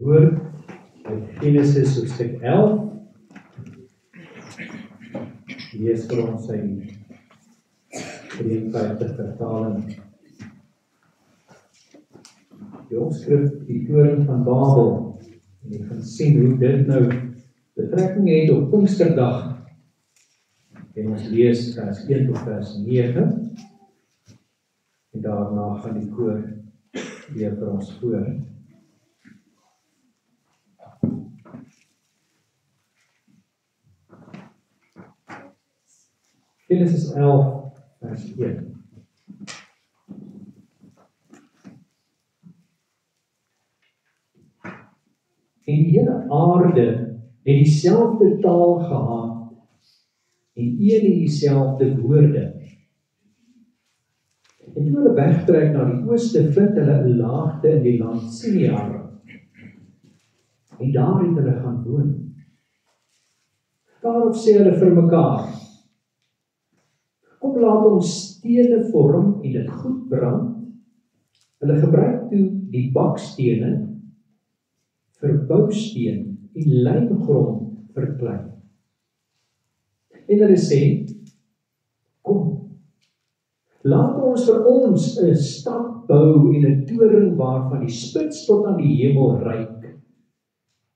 woord uit Genesis hoofstuk 11. Lees vir ons sy 53 vertaling. Die opskrif, die toring van Babel. En jy gaan sien hoe dit nou betrekking het op Pinksterdag. En ons lees vers 1 tot vers 9. En daarna gaan die koor weer vir ons voor. Genesis 11 vers 1. En die hele aarde het dieselfde taal gehad en een en dieselfde woorde. En toe hulle wegtrek na die ooste, vind hulle 'n laagte in die land Sinear. En daar het hulle gaan woon. Daarop sê hulle vir mekaar: Kom laat ons stene vorm en dit goed brand. Hulle gebruik toe die bakstene vir bousteen en lijmgrond vir klei. En hulle sê: Kom, laat ons vir ons 'n stad bou en 'n toring waarvan die spits tot aan die hemel reik.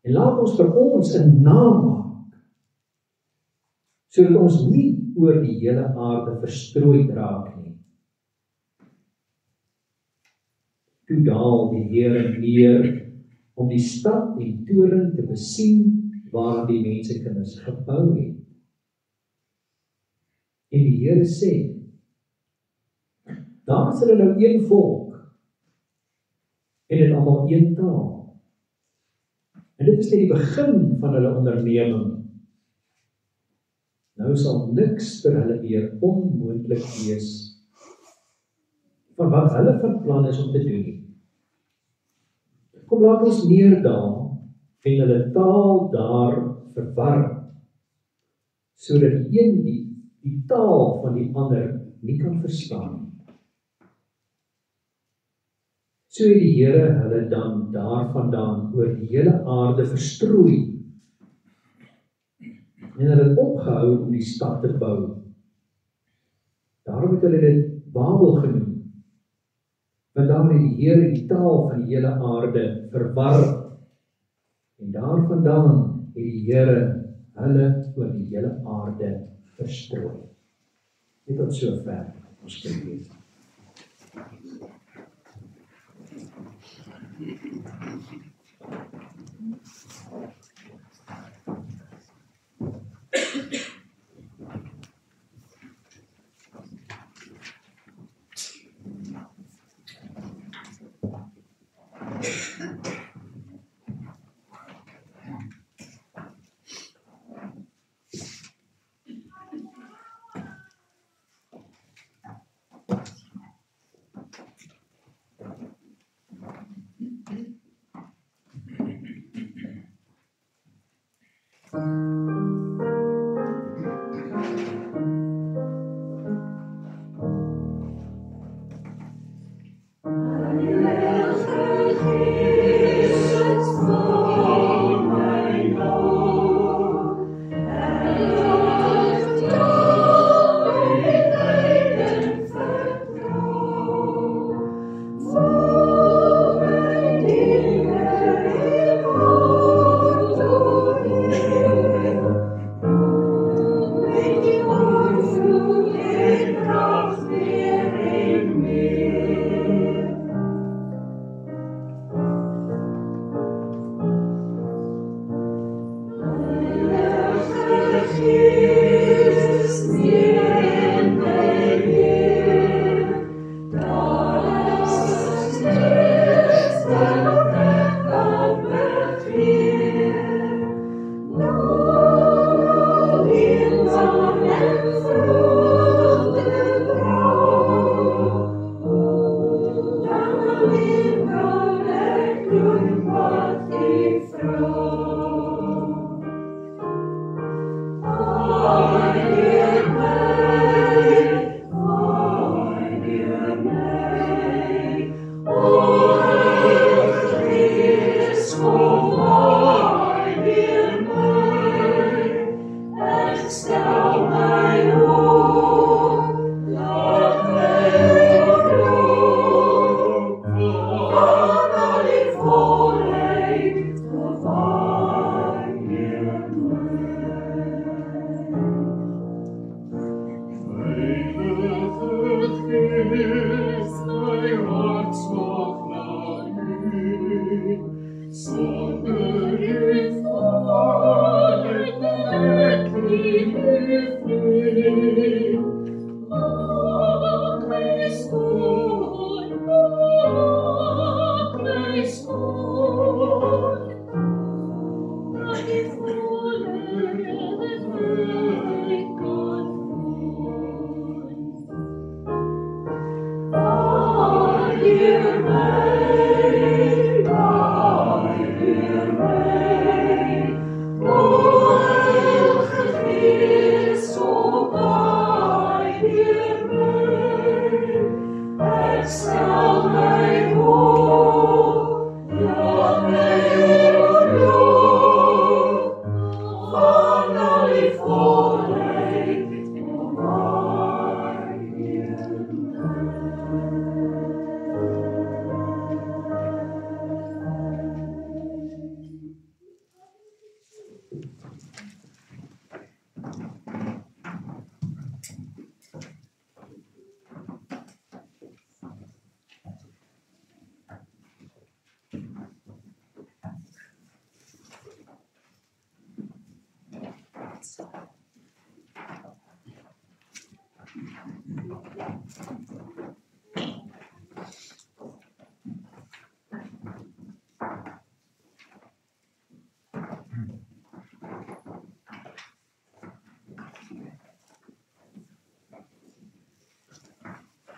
En laat ons vir ons 'n naam maak, sodat ons nie oor die hele aarde verstrooid raak nie. Toe daal die Here neer om die stad en toring te besien waar die mensekinders gebou het. En die Here sê: Daar is hulle nou een volk en het almal een taal. En dit is net die begin van hulle onderneming. Nou sal niks vir hulle weer onmoontlik wees van wat hulle van plan is om te doen nie. Kom, laat ons neerdaal en hulle taal daar verwar, sodat die een die taal van die ander nie kan verstaan. So het die Here hulle dan daarvandaan oor die hele aarde verstrooi. En hulle het opgehou om die stad te bou. Daarom het hulle dit Babel genoem, want daar het die Here die taal van die hele aarde verwar. En daarvandaan het die Here hulle oor die hele aarde verstrooi. Net tot sover ons kan lees.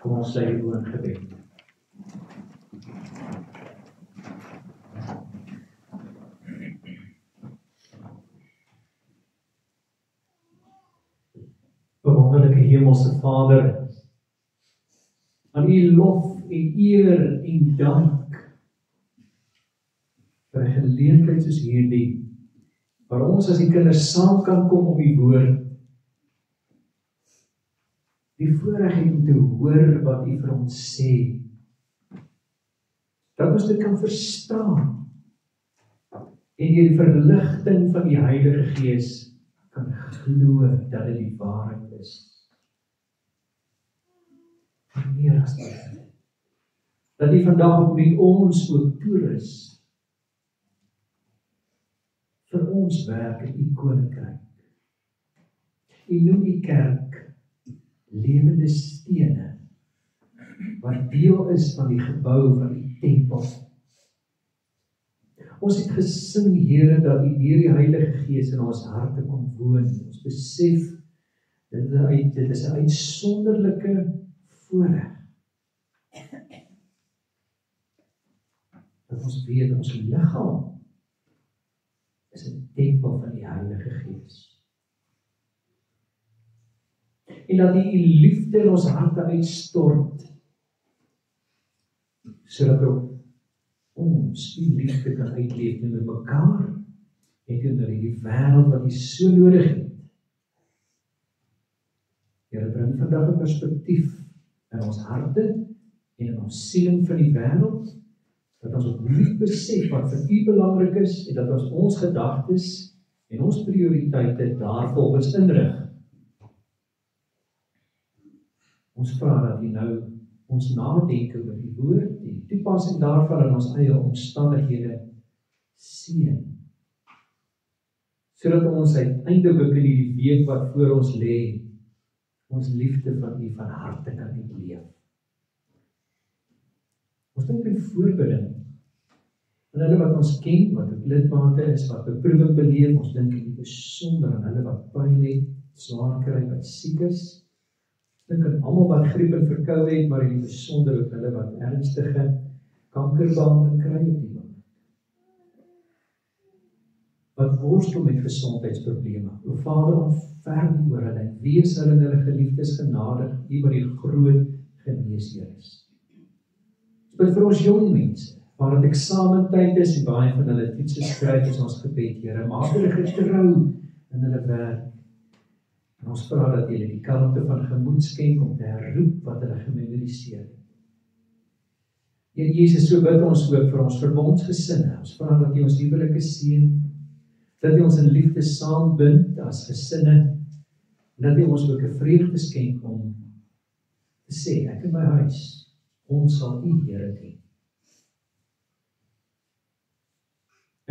Kom ons sê oor in gebed. Wonderlike Hemelse Vader, aan U lof en eer en dank vir 'n geleentheid soos hierdie, waar ons as die kinders saam kan kom op die woord, die voorreg het om te hoor wat U vir ons sê, dat ons dit kan verstaan, en deur die verligting van die Heilige Gees kan glo dat dit die waarheid is. Maar meer as dit, dat U vandag ook met ons ook toerus vir ons werk in U koninkryk. U noem die kerk lewende stene, wat deel is van die gebou van die tempel. Ons het gesing, Here, dat U deur die Heilige Gees in ons harte kom woon. Ons besef, dit is 'n uitsonderlike voorreg. Dat ons weet, ons liggaam is 'n tempel van die Heilige Gees. En dat U liefde in ons harte uitstort, sodat ook ons U liefde kan uitleef met mekaar en teenoor die wêreld wat U so nodig het. Here, bring vandag 'n perspektief in ons harte en in ons siening van die wêreld, dat ons opnuut besef wat vir U belangrik is en dat ons gedagtes en ons prioriteite daarvolgens inrig. Ons vra dat U nou ons nadenke oor die woord en die toepassing daarvan in ons eie omstandighede seën. Sodat ons uiteindelik ook in die week wat voor ons lê, ons liefde van U van harte kan uitleef. Ons dink in voorbeelding aan hulle wat ons ken, wat ook lidmate is, wat beproewing beleef, ons dink in die besonder aan hulle wat pyn het, swaar kry, wat siek is. Dink aan almal wat griep en verkoue het, maar in die besonder ook hulle wat ernstige kankerbehandeling kry op die oomblik. Wat worstel met gesondheidsprobleme. O Vader, ontferm U oor hulle, wees hulle en hulle geliefdes genadig, U wat die groot geneesheer is. Ons bid vir ons jong mense, waar dit eksamentyd is en baie van hulle toetse skryf, is ons gebed, Here, maak hulle getrou in hulle werk. En ons vra dat U die kalmte van gemoed skenk om te herroep wat hulle gememoriseer het. Here Jesus, so bid ons ook vir ons verbondsgesinne. Ons vra dat U ons huwelike seën, dat U ons in liefde saambind as gesinne, en dat U ons ook 'n vreugde skenk om te sê, ek in my huis, ons sal U Here dien.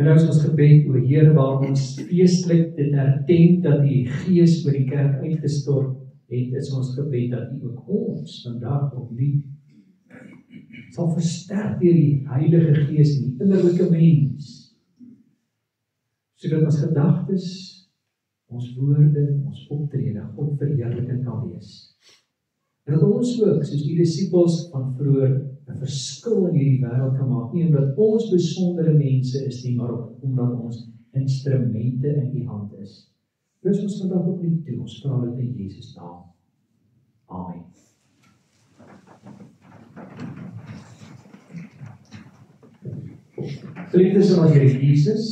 En nou is ons gebed, o Here, waar ons feestelik dit erken dat die Gees oor die kerk uitgestort het, is ons gebed dat U ook ons vandag opnuut sal versterk deur die Heilige Gees in die innerlike mens, sodat ons gedagtes, ons woorde, ons optrede, God verheerlikend kan wees. En dat ons ook, soos die disippels van vroeër, 'n verskil in hierdie wêreld kan maak, nie omdat ons besondere mense is nie, maar omdat ons instrumente in U hand is. Dis ons vandag opnuut toe, ons vra dit in Jesus naam. Amen. Geliefdes in ons Here Jesus,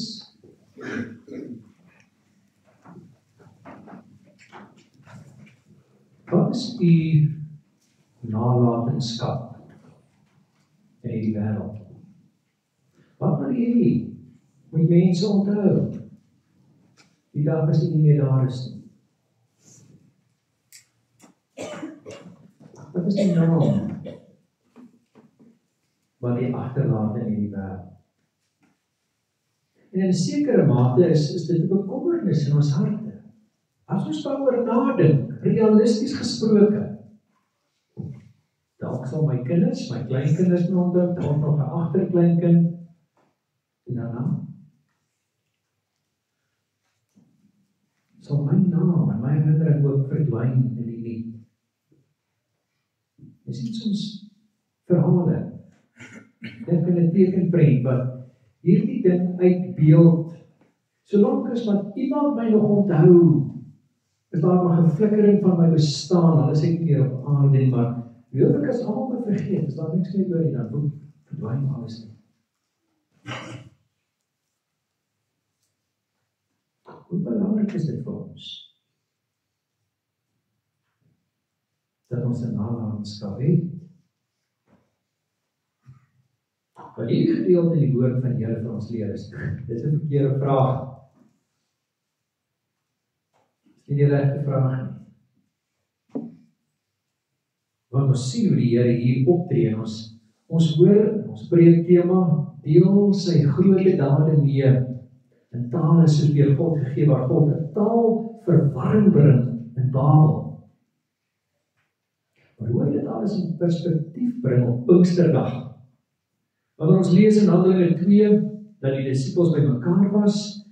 wat is U nalatenskap in hierdie wêreld? Wat wil U moet mense onthou? Die dag as U nie meer daar is nie. Wat is die naam wat U agterlaat in hierdie wêreld? En in 'n sekere mate is dit 'n bekommernis in ons harte. As ons daaroor nadink, realisties gesproke, dalk sal my kinders, my kleinkinders my onthou, dalk nog 'n agterkleinkind, en daarna sal my naam en my herinnering ook verdwyn in die nie. Jy sien soms verhale, dit kan 'n tekenprent wat hierdie ding uitbeeld, solank as wat iemand my nog onthou, is daar nog 'n flikkering van my bestaan, al is ek nie meer op aarde nie, maar heeltemal as almal my vergeet, is daar niks meer oor nie, dan verdwyn alles nie. Hoe belangrik is dit vir ons, dat ons 'n nalatenskap het? Wat hierdie gedeelte in die woord van die Here vir ons leer is, dis 'n verkeerde vraag. Dis nie die regte vraag nie. Want ons sien hoe die Here hier optree, en ons hoor, ons preektema, deel sy groot dade mee, in tale soos deur God gegee, waar God 'n taal verwarring bring in Babel. Maar hoe hy dit alles in perspektief bring op Pinksterdag. Wanneer ons lees in Handelinge 2, dat die disippels bymekaar was,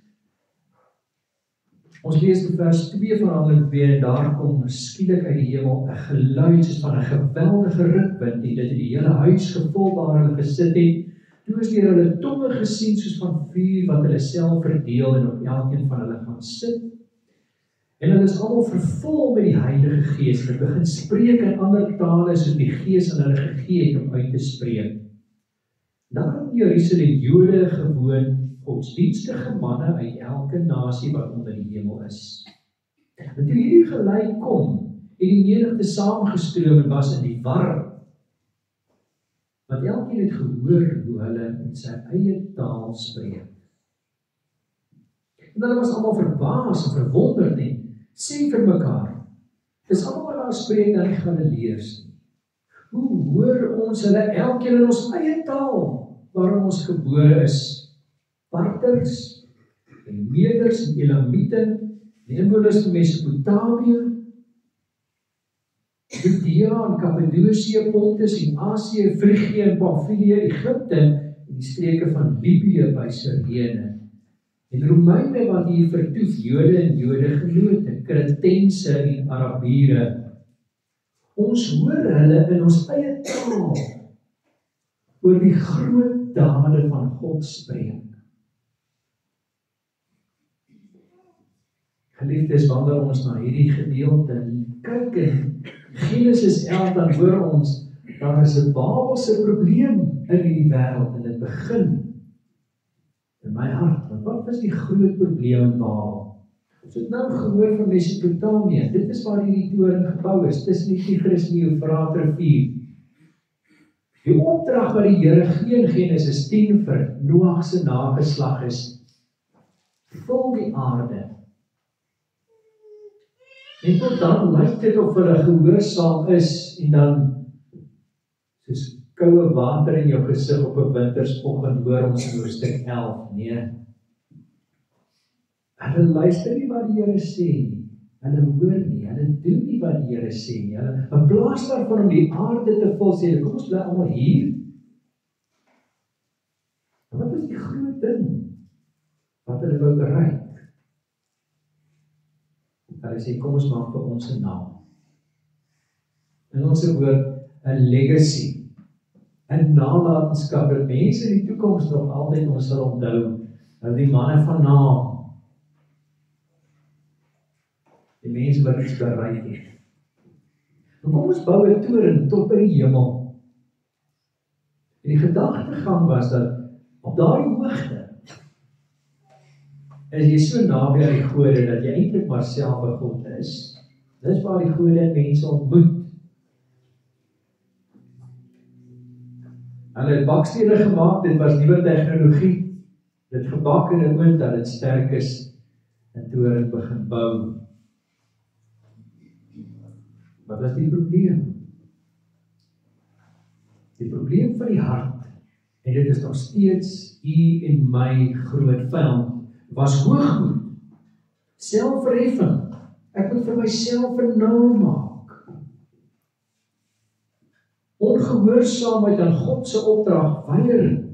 ons lees in vers 2 van Handelinge 2, en daar kom skielik uit die hemel 'n geluid soos van 'n geweldige rukwind, en dit het die hele huis gevul waar hulle gesit het. Toe is deur hulle tonge gesien soos van vuur wat hulle self verdeel en op elkeen van hulle gaan sit. En hulle is almal vervul met die Heilige Gees en begin spreek in ander tale soos die Gees aan hulle gegee het om uit te spreek. Daar in Jerusalem Jode gewoon, godsdienstige manne uit elke nasie wat onder die hemel is. En toe hierdie geluid kom, het die menigte saamgestroom en was in die war. Want elkeen het gehoor hoe hulle in sy eie taal spreek. En hulle was almal verbaas en verwonderd en sê vir mekaar, dis almal wat daar spreek dan die Galileërs. Hoe hoor ons hulle elkeen in ons eie taal, waarom ons gebore is? Parters, en Meders en Elamiete, die inwoners van Mesopotamië, Judea en Kappadosie, Pontus en Asië, Frigië en Pamfilië, Egipte en die streke van Libië by Sirene. En Romeine wat hier vertoef, Jode en Jodegenote, Kretense en Arabiere. Ons hoor hulle in ons eie taal oor die groot dade van God spreek. Geliefdes, wanneer ons na hierdie gedeelte kyk in Genesis 11, dan hoor ons, daar is 'n Babelse probleem in hierdie wêreld en dit begin in my hart. Want wat was die groot probleem in Babel? Ons het nou gehoor van Mesopotamië, dit is waar hierdie toring gebou is, tussen die Tigris en die Eufraat rivier. Die opdrag wat die Here gee in Genesis 10 vir Noag se nageslag is, vul die aarde. En tot dan lyk dit of hulle gehoorsaam is, en dan, soos koue water in jou gesig op 'n wintersoggend, hoor ons in hoofstuk 11, nee. Hulle luister nie wat die Here sê nie. Hulle hoor nie, hulle doen nie wat die Here sê nie. Hulle, in plaas daarvan om die aarde te vul, sê hulle, kom ons bly almal hier. En wat is die groot ding wat hulle wou bereik? Hulle sê, kom ons maak vir ons 'n naam. In ons woord, 'n legacy, 'n nalatenskap, dat mense in die toekoms nog altyd ons sal onthou, dat die manne van naam, die mense wat iets bereik het. En kom ons bou 'n toren tot by die hemel. En die gedagtegang was dat op daardie hoogte is jy so naby aan die gode dat jy eintlik maar self 'n God is. Dis waar die gode en mense ontmoet. Hulle het bakstene gemaak, dit was nuwe tegnologie. Dit gebak in 'n oond dat dit sterk is en toe het begin bou. Wat was die probleem? Die probleem van die hart, en dit is nog steeds u en my groot vyand, was hoogmoed, selfverheffing. Ek moet vir myself 'n naam maak. Ongehoorsaamheid aan God se opdrag, weier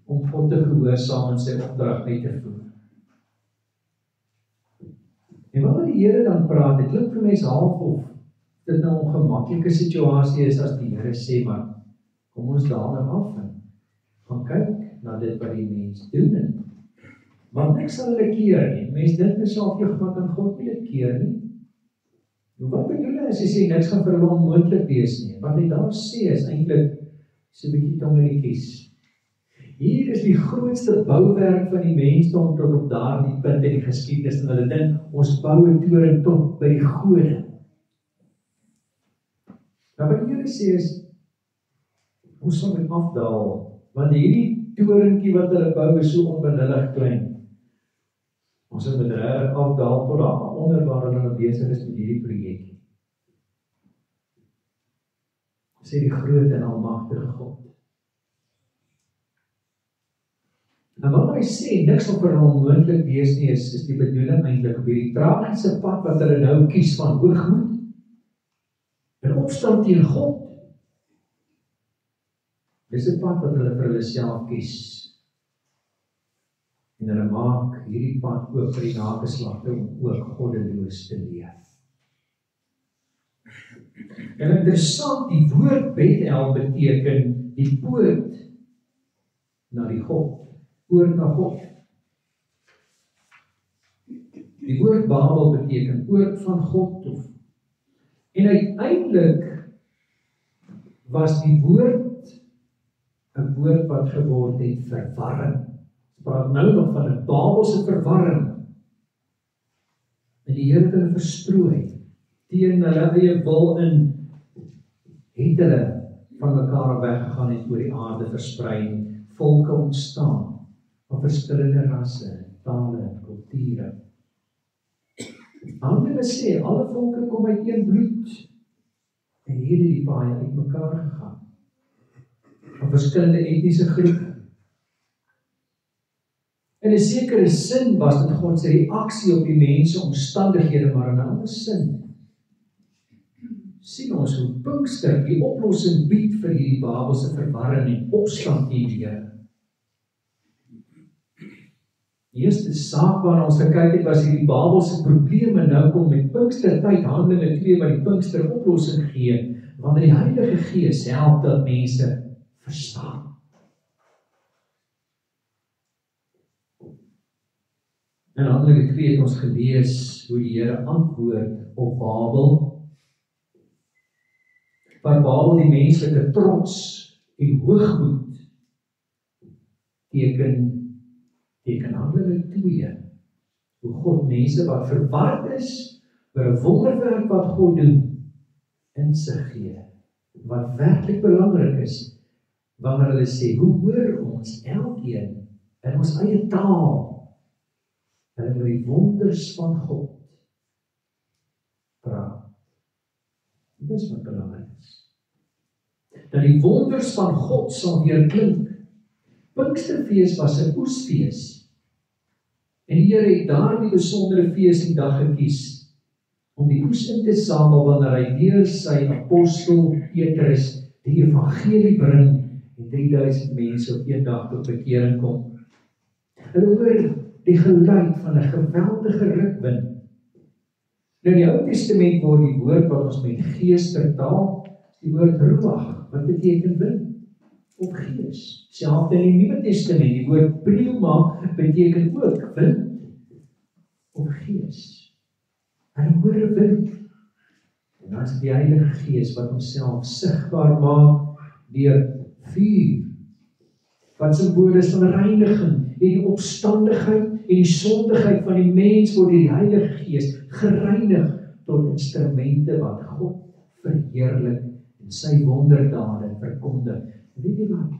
om God te gehoorsaam en sy opdrag uit te voer. En wanneer die Here dan praat, dit klink vir mense half of dit nou 'n ongemaklike situasie is as die Here sê, maar kom ons daal nou af en gaan kyk na dit wat die mens doen. Want niks sal hulle keer nie. Mense dink myself, maar kan God nie dit keer nie? Nou wat bedoel hy as hy sê niks gaan vir hulle onmoontlik wees nie? Wat hy daar sê is eintlik so 'n bietjie tong in die kies. Hier is die grootste bouwerk van die mensdom tot op daardie punt in die geskiedenis, en hulle dink ons bou 'n toren tot by die gode. Nou wat die Here sê is, ons sal moet afdaal, want hierdie torentjie wat hulle bou is so onbenullig klein. Ons sal moet regtig afdaal tot daar onder waar hulle besig is met hierdie projekkie. Sê die groot en almagtige God. En wat hy sê, niks sal vir hom onmoontlik wees nie, is die bedoeling eintlik op hierdie tragiese pad wat hulle nou kies van hoogmoed en opstand teen God. Dis 'n pad wat hulle vir hulle self kies. En hulle maak hierdie pad oop vir die nageslagte om ook goddeloos te leef. En interessant, die woord Bethel beteken die poort na die God. Poort na God. Die woord Babel beteken poort van God. En uiteindelik was die woord 'n woord wat geword het verwarring. Ons praat nou nog van 'n Babelse verwarring. En die Here het hulle verstrooi. Teen hulle eie wil in, het hulle van mekaar weggegaan en oor die aarde versprei. Volke ontstaan van verskillende rasse, tale en kulture. Handelinge sê, alle volke kom uit een bloed. En hier het die paai uit mekaar gegaan. Van verskillende etniese groepe. In 'n sekere sin was dit God se reaksie op die mense omstandighede, maar in 'n ander sin sien ons hoe Pinkster die oplossing bied vir hierdie Babelse verwarring en opstand teen die Here. Die eerste saak waarna ons gekyk het was hierdie Babelse probleme. Nou kom met Pinkstertyd Handelinge 2 wat die Pinkster oplossing gee, wanneer die Heilige Gees help dat mense verstaan. In Handelinge 2 het ons gelees hoe die Here antwoord op Babel, waar Babel die menslike trots en hoogmoed teken Handelinge 2, hoe God mense wat verward is oor 'n wonderwerk wat God doen, insig gee, wat werklik belangrik is, wanneer hulle sê, hoe hoor ons elkeen in ons eie taal, hulle oor die wonders van God praat. Dit is wat belangrik is. dat die wonders van God sal weer klink. Pinksterfees was 'n oesfees. En die Here het daardie besondere feesdag gekies om die oes in te samel wanneer hy deur sy apostel Petrus die evangelie bring en 3000 mense op een dag tot bekering kom. Hulle hoor die geluid van 'n geweldige rukwind. Nou in die Ou Testament word die woord wat ons met gees vertaal, die woord ruach, wat beteken wind of gees. Selfs in die Nuwe Testament, die woord pneuma beteken ook wind of gees. Hulle hoor 'n wind. En dan is die Heilige Gees wat homself sigbaar maak deur vuur, wat simbolies is van reiniging en die opstandigheid en die sondigheid van die mens word deur die Heilige Gees gereinig tot instrumente wat God verheerlik en sy wonderdade verkondig. Weet jy wat?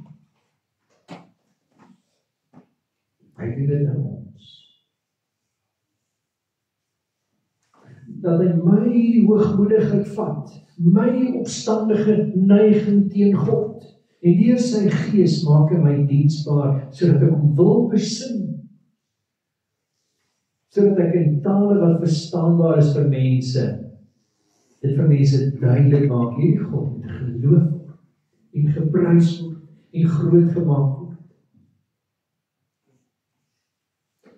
Hy doen dit aan ons. Dat hy my hoogmoedigheid vat, my opstandige neiging teen God, en deur sy gees maak hy my diensbaar, sodat ek hom wil besin, sodat ek in tale wat verstaanbaar is vir mense, dit vir mense duidelik maak, hierdie God moet geloof word, en geprys word, en groot gemaak word.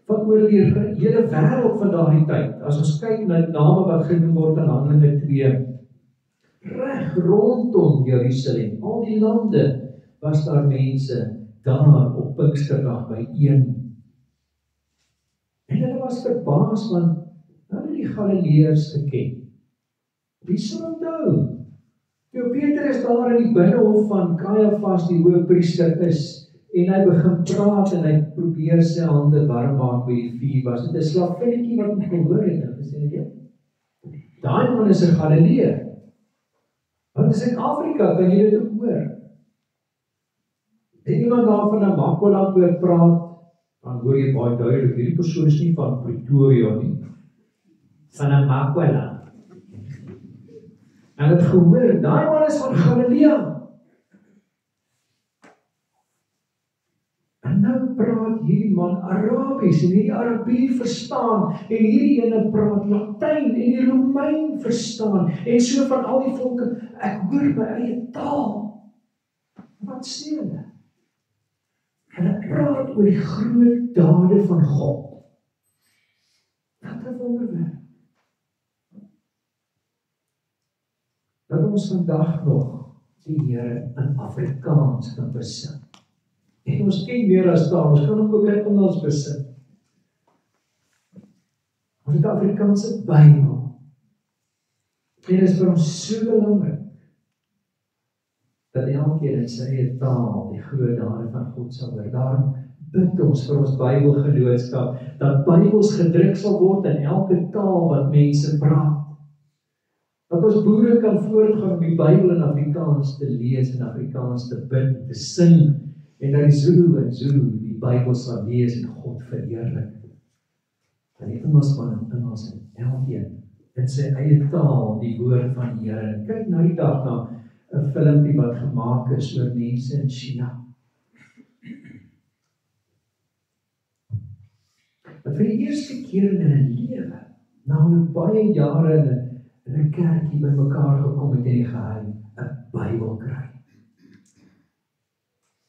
Wat oor die hele wêreld van daardie tyd, as ons kyk na die name wat genoem word in Handelinge 2, reg rondom Jerusalem, al die lande, was daar mense daar op Pinksterdag byeen. En hulle was verbaas, want hulle die Galileërs geken. Wie sal onthou? Toe Petrus daar in die binnehof van Caiaphas die hoëpriester is, en hy begin praat en hy probeer sy hande warm maak by die vuur, was dit 'n slavinnetjie wat hom gehoor het en gesê het, daai man is 'n Galileër. Want in Suid-Afrika kan jy dit ook hoor. En iemand daar van 'n Makwaland hoor praat, dan hoor jy baie duidelik, hierdie persoon is nie van Pretoria nie, van 'n Makwaland. En het gehoor, daai man is van Galilea. En nou praat hierdie man Arabies, en hierdie Arabier verstaan, en hierdie ene praat Latyn, en die Romein verstaan, en so van al die volke, ek hoor my eie taal. Wat sê hulle? Hulle praat oor die groot dade van God. Wat 'n wonderwerk. Dat ons vandag nog die Here in Afrikaans kan besin. En ons ken meer as taal, ons kan hom ook in Engels besin. Ons het 'n Afrikaanse Bybel. En dit is vir ons so belangrik dat elkeen in sy eie taal die groot dade van God sal hoor. Daarom bid ons vir ons Bybelgenootskap, dat Bybels gedruk sal word in elke taal wat mense praat. Dat ons boere kan voortgaan om die Bybel in Afrikaans te lees en Afrikaans te bid, te sing, en dat die Zulu en Zulu die Bybel sal lees en God verheerlik. Dat die Engelsman in Engels en elkeen in sy eie taal die woord van die Here. En kyk nou die dag na 'n filmpie wat gemaak is oor mense in China. Wat vir die eerste keer in hulle lewe, na baie jare in 'n kerkie bymekaar gekom het en die geheim 'n Bybel kry.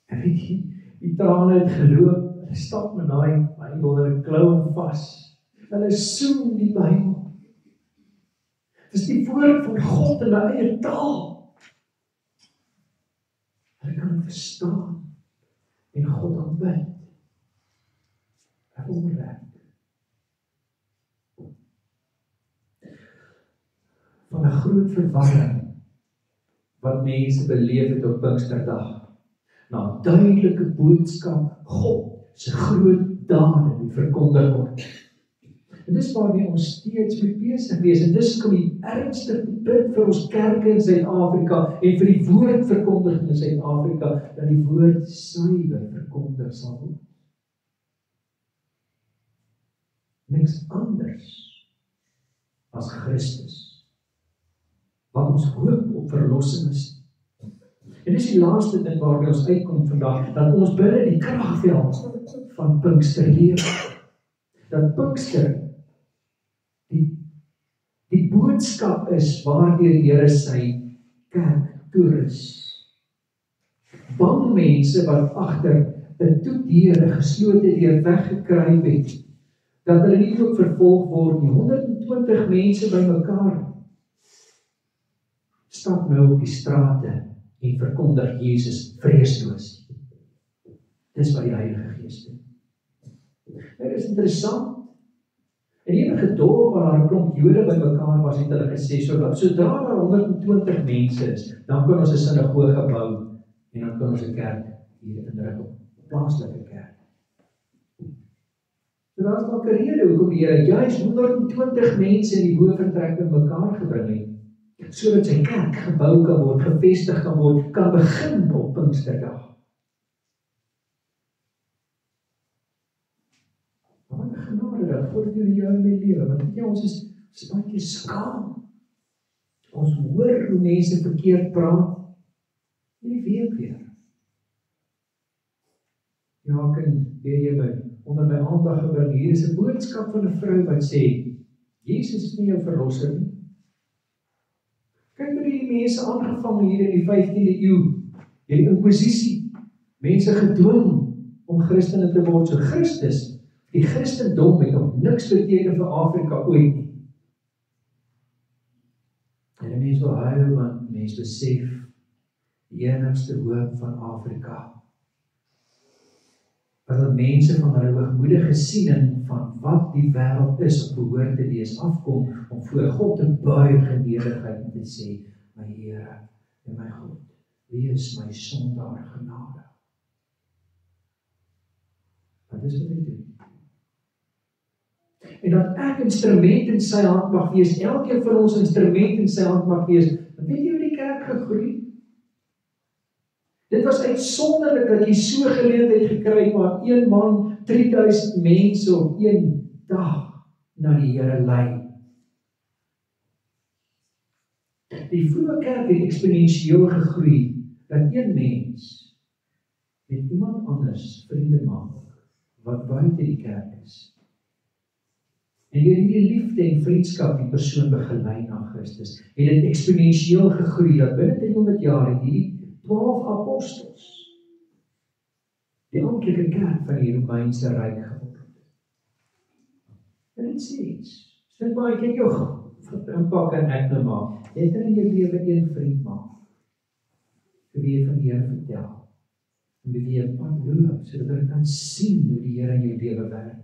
En weet jy, die trane het geloop, hulle stap met daai Bybel, hulle klou hom vas, hulle soen die Bybel. Dis die woord van God in hulle eie taal. Hulle kan het verstaan en God aanbid. 'n wonderwerk. Van 'n groot verwarring wat mense beleef het op Pinksterdag, na 'n duidelike boodskap, God se groot dade moet verkondig word. En dis waarmee ons steeds moet besig wees, en dis kom die ernstig bid vir ons kerke in Suid-Afrika, en vir die woordverkondiging in Suid-Afrika, dat die woord suiwer verkondig sal word. Niks anders as Christus, wat ons hoop op verlossing is. En dis die laaste ding waarby ons uitkom vandag, dat ons binne die kragveld van Pinkster leef. Dat Pinkster die boodskap is waardeur die Here sy kerk toerus. Bang mense wat agter 'n toedeur, 'n geslote deur weggekruip het, dat hulle nie ook vervolg word nie. 120 mense bymekaar stap nou op die strate en verkondig Jesus vreesloos. Dis wat die Heilige Gees doen. Dit is interessant. In enige dorp waar daar 'n klomp Jode bymekaar was, het hulle gesê, sodra daar 120 mense is, dan kan ons 'n sinagoge bou en dan kan ons 'n kerk hier inrig, 'n plaaslike kerk. So daar is dalk 'n rede hoekom die Here juis 120 mense in die boventrek bymekaar gebring het, sodat sy kerk gebou kan word, gevestig kan word, kan begin op Pinksterdag. Wat 'n genade dat God deur jou en my lewe, want weet jy, ons is baie skaam. Ons hoor hoe mense verkeerd praat, nie weet weer. Ja, weer jy my onder my aandag gebring. Hier is 'n boodskap van 'n vrou wat sê, Jesus is nie jou verlosser nie. Kyk hoe die mense aangevang hier in die 15de eeu, die inkwisisie, mense gedwing om Christene te word. So Christus, die Christendom het nog niks beteken vir Afrika ooit nie. En die mense wil huil, want mense besef die enigste hoop van Afrika was dat mense van hulle hoogmoedige siening van wat die wêreld is of behoort te wees afkom om voor God te buig in nederigheid en te sê, my Here en my God, wees my sondaar genade. Wat is wat hy doen? En dat ek instrument in sy hand mag wees, elkeen van ons instrument in sy hand mag wees. Want weet jy hoe die kerk gegroei? Dit was uitsonderlik dat jy so geleentheid gekry het waar een man 3000 mense op een dag na die Here lei. Die vroeë kerk het eksponensieel gegroei dat een mens met iemand anders vriende maak wat buite die kerk is. En deur hierdie liefde en vriendskap die persoon begelei na Christus, het dit eksponensieel gegroei dat binne 300 jaar het hierdie 12 apostels die amptelike kerk van die Romeinse Ryk geword. En dit sê iets. Sit maar ek het jou impak en ek nou maak. Net in jou lewe een vriend maak. Vir wie jy van die Here vertel. En wie jy pad loop, sodat jy kan sien hoe die Here in jou lewe werk.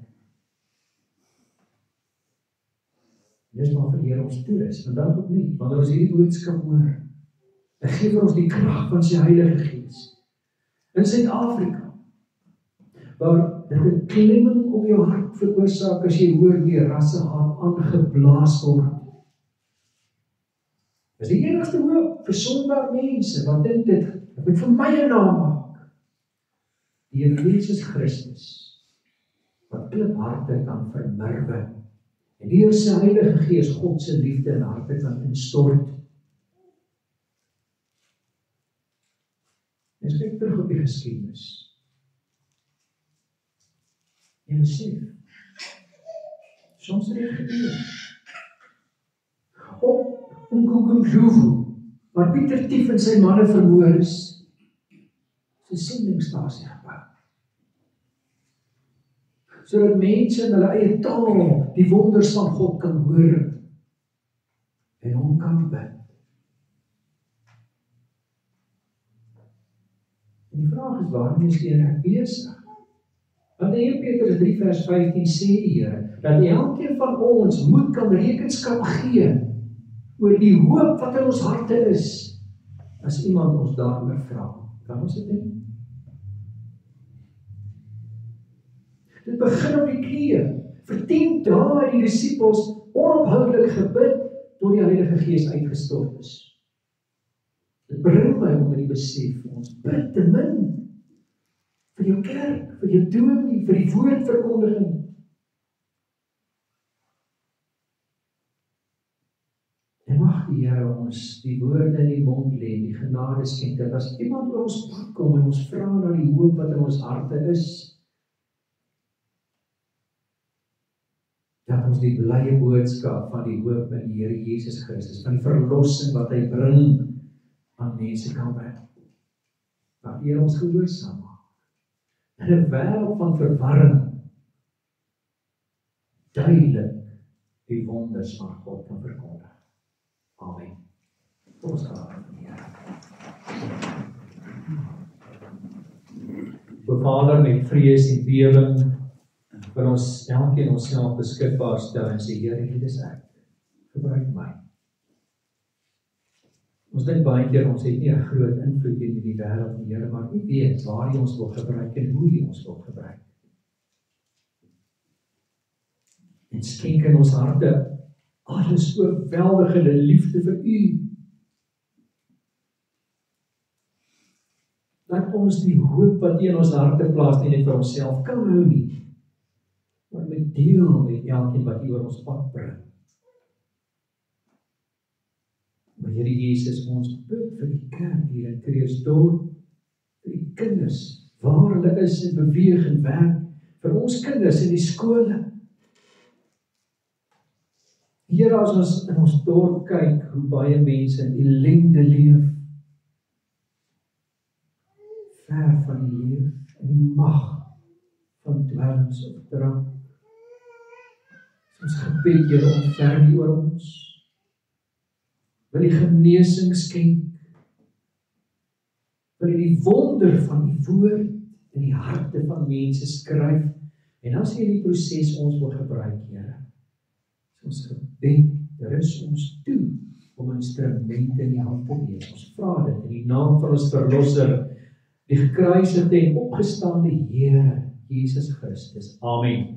Dis maar vir die Here ons toerus, vandag ook nie, wanneer ons hierdie boodskap hoor. Hy gee vir ons die krag van sy Heilige Gees. In Suid-Afrika, waar dit 'n klemming op jou hart veroorsaak as jy hoor wie rassehaat aangeblaas word. Dis die enigste hoop vir sondaar mense wat dink dit moet vir my 'n naam maak. Die Here Jesus Christus wat klipharte kan vermurwe en deur sy Heilige Gees God se liefde in harte kan instort. En kyk terug op die geskiedenis. Jy besef, soms het dit gebeur. Op Ngungundlovu, waar Pieter Tief en sy manne vermoor is, sy sendingstasie gebou. Sodat mense in hulle eie taal die wonders van God kan hoor en hom kan bid. En die vraag is, waarom is die Here besig? Want in 1 Petrus 3 vers 15 sê die Here, dat elkeen van ons moet kan rekenskap gee oor die hoop wat in ons harte is, as iemand ons daaroor vra. Kan ons dit doen? Dit begin op die knieë. Vir 10 dae het die disippels onophoudelik gebid tot die Heilige Gees uitgestort is. Dit bring my onder die besef, ons bid te min vir jou kerk, vir jou dominee, vir die woordverkondiging. En mag die Here Here, ons die woorde in die mond lê, die genade skenk, dat as iemand oor ons pad kom en ons vra na die hoop wat in ons harte is, dat ons die blye boodskap van die hoop in die Here Jesus Christus, van die verlossing wat hy bring, aan mense kan bring. Dat Here ons gehoorsaam maak. In 'n wêreld van verwarring, duidelik die wonders van God kan verkondig. Amen. Ons gaan O Vader, met vrees en bewering wil ons elkeen onsself beskikbaar stel en sê, Here, hier is ek. Gebruik my. Ons dink baie keer ons het nie 'n groot invloed in die wêreld nie, Here, maar U weet waar U ons wil gebruik en hoe U ons wil gebruik. En skenk in ons harte alles oorweldigende liefde vir U. Laat ons die hoop wat U in ons harte plaas nie net vir onsself kan hou nie, maar met deel met elkeen wat U oor ons pad bring. Maar Here Jesus, ons bid vir die kerk hier in Kreeusdorp, vir die kinders, waar hulle is en beweeg en werk, vir ons kinders in die skole. Here, as ons in ons dorp kyk, hoe baie mense in ellende leef, ver van die leef, en die mag van dwelms of drank. Ons gebed, Here, ontferm U oor ons. Wil U genesing skenk, wil U die wonder van U woord in die harte van mense skryf, en as U in die proses ons wil gebruik, Here, ons gebed, rus ons toe om instrumente in die hand te wees. Ons vra dit in die naam van ons Verlosser, die gekruisigde en opgestaande Here Jesus Christus. Amen.